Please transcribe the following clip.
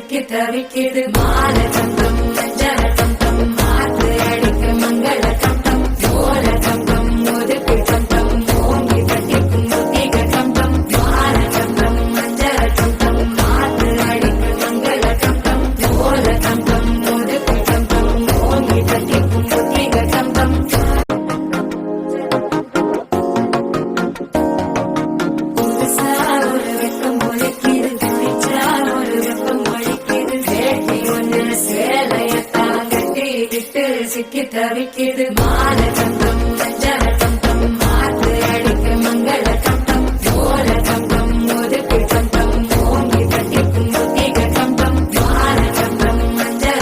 சிக்கி தவிக்கிது மால தந்தம் மஞ்சள தந்தம் மாத்து அடிக்க மங்கள தந்தம் ஓல தந்தம் ஒதுக்கு தந்தம் ஓங்கி தட்டிக்கும் முத்திக தந்தம் மால தந்தம் மஞ்சள தந்தம் மாத்து அடிக்க மங்கள தந்தம் ஓல தந்தம் ஒதுக்கு தந்தம் ஓங்கி தட்டிக்கும் முத்திக தந்தம் சிக்கி தவிக்கிது மால தந்தம்